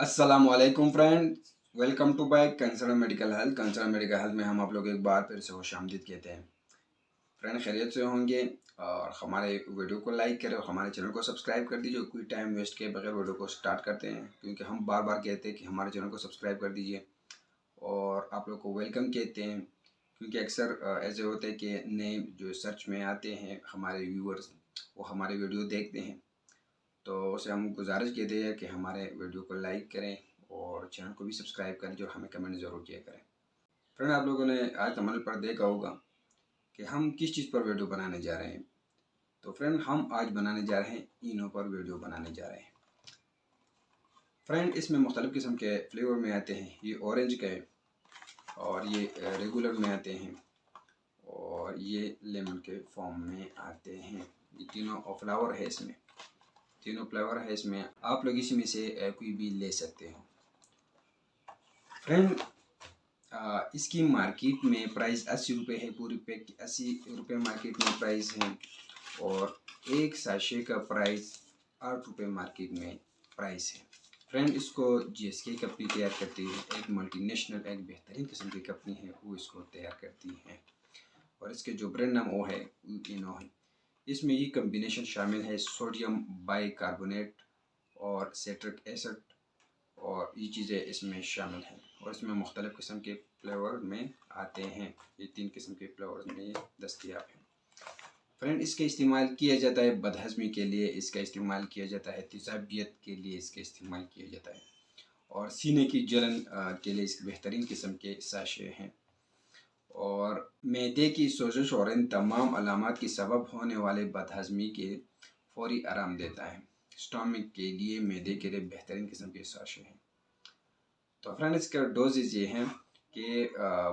अस्सलामुअलैकुम friend, welcome to by concern medical health. Concern medical health में हम आप लोग एक बार फिर से खुशामदीद कहते हैं। फ्रेंड खैरियत से होंगे और हमारे वीडियो को लाइक करें और हमारे चैनल को सब्सक्राइब कर दीजिए। कोई टाइम वेस्ट किए बगैर वीडियो को स्टार्ट करते हैं, क्योंकि हम बार बार कहते हैं कि हमारे चैनल को सब्सक्राइब कर दीजिए और आप लोग को वेलकम कहते हैं, क्योंकि अक्सर ऐसे होते हैं कि नए जो सर्च में आते हैं हमारे व्यूअर्स, वो हमारे वीडियो देखते हैं, तो उसे हम गुजारिश कहते हैं कि हमारे वीडियो को लाइक करें और चैनल को भी सब्सक्राइब करें, जो हमें कमेंट ज़रूर किया करें। फ्रेंड, आप लोगों ने आज थंबनेल पर देखा होगा कि हम किस चीज़ पर वीडियो बनाने जा रहे हैं। तो फ्रेंड, हम आज बनाने जा रहे हैं इनो पर वीडियो बनाने जा रहे हैं। फ्रेंड, इसमें मुख्तलिफ़ किस्म के फ्लेवर में आते हैं। ये ऑरेंज का है और ये रेगुलर में आते हैं और ये लेमन के फॉर्म में आते हैं। ये तीनों फ्लावर है, इसमें तीनों फ्लेवर है। इसमें आप लोग इसमें से कोई भी ले सकते हो। फ्रेंड, इसकी मार्केट में प्राइस 80 रुपये है। पूरी पैक 80 रुपये मार्केट में प्राइस है और एक साशे का प्राइस 8 रुपये मार्केट में प्राइस है। फ्रेंड, इसको GSK कंपनी तैयार करती है। एक मल्टीनेशनल, एक बेहतरीन किस्म की कंपनी है, वो इसको तैयार करती है और इसके जो ब्रांड नाम वो है इनो है। इसमें ये कम्बिनेशन शामिल है सोडियम बाइकार्बोनेट और सिट्रिक एसिड, और ये चीज़ें इसमें शामिल हैं और इसमें मुख्तलिफ़ किस्म के फ्लेवर में आते हैं। ये 3 किस्म के फ्लेवर में दस्तयाब हैं। फ्रेंड, इसका इस्तेमाल किया जाता है बदहज़मी के लिए, इसका इस्तेमाल किया जाता है तेज़ाबियत के लिए, इसका इस्तेमाल किया जाता है और सीने की जलन के लिए इसके बेहतरीन किस्म के साशे हैं और मैदे की सोजिश और इन तमाम अलामात की सबब होने वाले बदहज़मी के फौरी आराम देता है। स्टमक के लिए, मैदे के लिए बेहतरीन किस्म के साशे हैं। तो फ्रेंड, इसका डोजेज ये हैं कि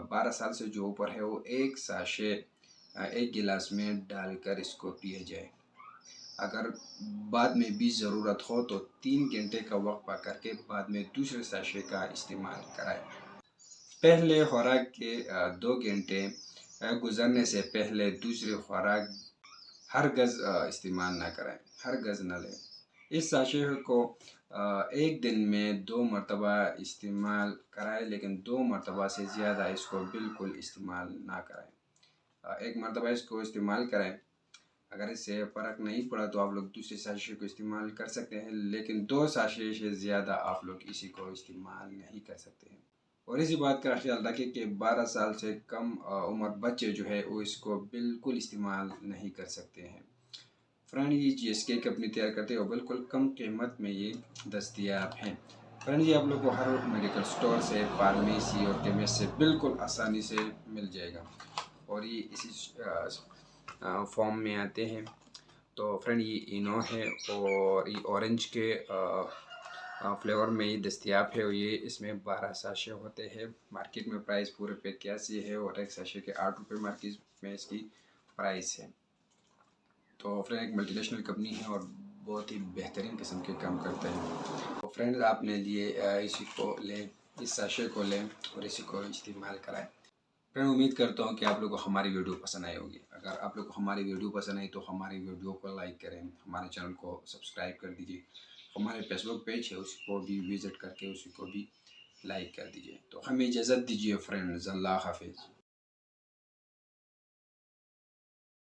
12 साल से जो ऊपर है वो एक साशे एक गिलास में डालकर इसको पिया जाए। अगर बाद में भी ज़रूरत हो तो 3 घंटे का वक्फा करके बाद में दूसरे साशे का इस्तेमाल कराएं। पहले खुराक के 2 घंटे गुजरने से पहले दूसरी खुराक हर गज़ इस्तेमाल ना करें, हर गज़ न लें। इस साशे को एक दिन में 2 मरतबा इस्तेमाल कराएं, लेकिन 2 मरतबा से ज़्यादा इसको बिल्कुल इस्तेमाल ना करें। एक मरतबा इसको इस्तेमाल करें। अगर इससे फ़र्क नहीं पड़ा तो आप लोग दूसरे साशे को इस्तेमाल कर सकते हैं, लेकिन 2 साशे से ज़्यादा आप लोग इसी को इस्तेमाल नहीं कर सकते हैं। और इसी बात का ख्याल रखें कि 12 साल से कम उम्र बच्चे जो है वो इसको बिल्कुल इस्तेमाल नहीं कर सकते हैं। फ्रेंड, ये GSK कंपनी तैयार करते हैं और बिल्कुल कम कीमत में ये दस्तयाब हैं। फ्रेंड, ये आप लोग को हर मेडिकल स्टोर से, फार्मेसी और केमिस्ट से बिल्कुल आसानी से मिल जाएगा और ये इसी फॉर्म में आते हैं। तो फ्रेंड, ये इनो है और ये ऑरेंज के फ्लेवर में ये दस्तयाब है और ये इसमें 12 साशे होते हैं। मार्केट में प्राइस पूरे पे 81 है और एक साशे के 8 रुपये मार्केट में इसकी प्राइस है। तो फ्रेंड, एक मल्टीनेशनल कंपनी है और बहुत ही बेहतरीन किस्म के काम करते हैं। तो फ्रेंड, आपने लिए इसी को लें, इस साशे को लें और इसी को इस्तेमाल कराएं। फ्रेंड, उम्मीद करता हूँ कि आप लोगों को हमारी वीडियो पसंद आई होगी। अगर आप लोग को हमारी वीडियो पसंद आई तो हमारी वीडियो को लाइक करें, हमारे चैनल को सब्सक्राइब कर दीजिए। हमारे फेसबुक पेज है, उसको भी विज़िट करके उसी को भी लाइक कर दीजिए। तो हमें इजाज़त दीजिए फ्रेंड्स, अल्लाह हाफिज़।